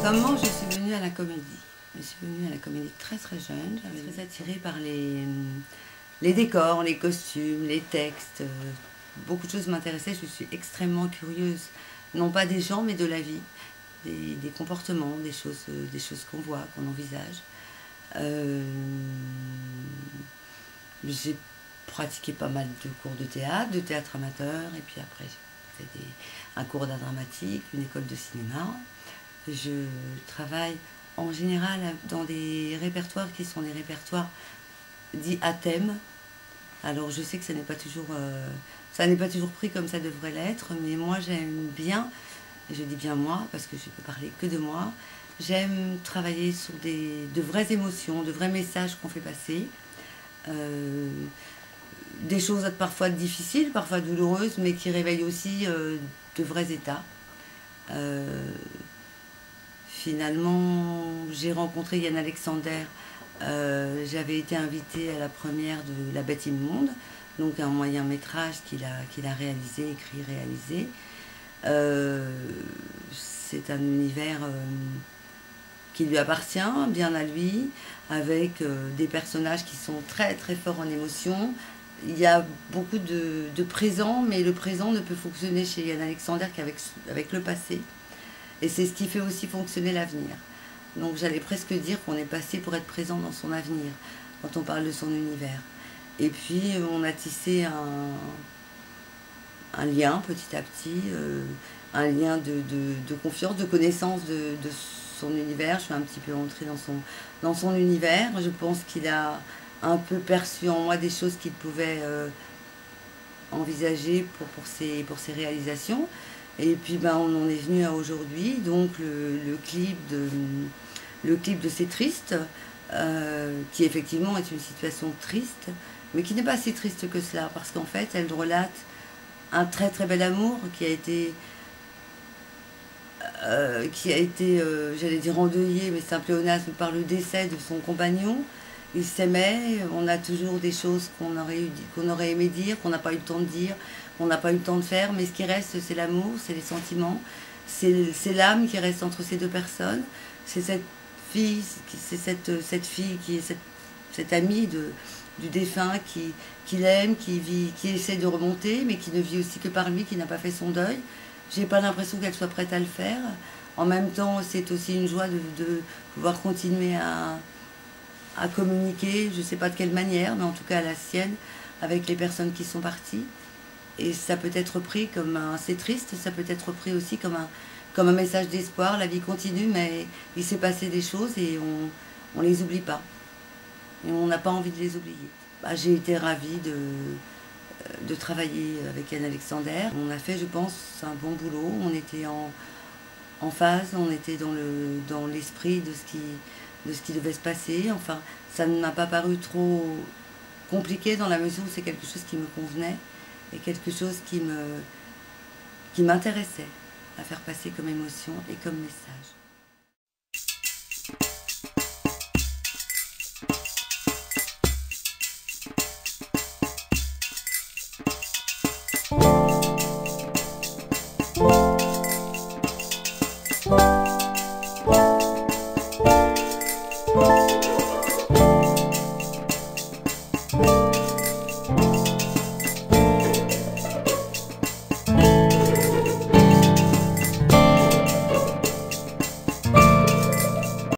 Comment je suis venue à la comédie? Je suis venue à la comédie très très jeune. J'avais très attirée par les décors, les costumes, les textes. Beaucoup de choses m'intéressaient. Je suis extrêmement curieuse, non pas des gens, mais de la vie, des comportements, des choses qu'on voit, qu'on envisage. J'ai pratiqué pas mal de cours de théâtre amateur, et puis après j'ai fait un cours d'art dramatique, une école de cinéma. Je travaille en général dans des répertoires qui sont des répertoires dits à thème. Alors je sais que ça n'est pas toujours pris comme ça devrait l'être, mais moi j'aime bien, et je dis bien moi parce que je ne peux parler que de moi, j'aime travailler sur de vraies émotions, de vrais messages qu'on fait passer, des choses parfois difficiles, parfois douloureuses, mais qui réveillent aussi de vrais états. Finalement, j'ai rencontré Yann Alexander. J'avais été invitée à la première de La Bête immonde, donc un moyen métrage qu'il a réalisé, écrit, réalisé. C'est un univers qui lui appartient, bien à lui, avec des personnages qui sont très très forts en émotion. Il y a beaucoup de présent, mais le présent ne peut fonctionner chez Yann Alexander qu'avec le passé. Et c'est ce qui fait aussi fonctionner l'avenir. Donc j'allais presque dire qu'on est passé pour être présent dans son avenir, quand on parle de son univers. Et puis on a tissé un lien petit à petit, un lien de confiance, de connaissance de son univers. Je suis un petit peu entrée dans son univers. Je pense qu'il a un peu perçu en moi des choses qu'il pouvait envisager pour ses réalisations. Et puis on en est venu à aujourd'hui, donc le clip de C'est triste, qui effectivement est une situation triste, mais qui n'est pas si triste que cela, parce qu'en fait elle relate un très très bel amour qui a été j'allais dire endeuillé, mais c'est un pléonasme, par le décès de son compagnon. Ils s'aimaient, on a toujours des choses qu'on aurait aimé dire, qu'on n'a pas eu le temps de dire, qu'on n'a pas eu le temps de faire, mais ce qui reste, c'est l'amour, c'est les sentiments, c'est l'âme qui reste entre ces deux personnes, c'est cette fille, qui est cette amie du défunt qui l'aime, qui essaie de remonter, mais qui ne vit aussi que par lui, qui n'a pas fait son deuil. J'ai pas l'impression qu'elle soit prête à le faire. En même temps, c'est aussi une joie de pouvoir continuer à communiquer, je ne sais pas de quelle manière, mais en tout cas à la sienne, avec les personnes qui sont parties. Et ça peut être pris comme c'est triste, ça peut être pris aussi comme un message d'espoir. La vie continue, mais il s'est passé des choses et on les oublie pas. Et on n'a pas envie de les oublier. J'ai été ravie de travailler avec Yann Alexander. On a fait, je pense, un bon boulot. On était en phase, on était dans l'esprit de ce qui devait se passer. Enfin, ça ne m'a pas paru trop compliqué dans la mesure où c'est quelque chose qui me convenait et quelque chose qui m'intéressait à faire passer comme émotion et comme message.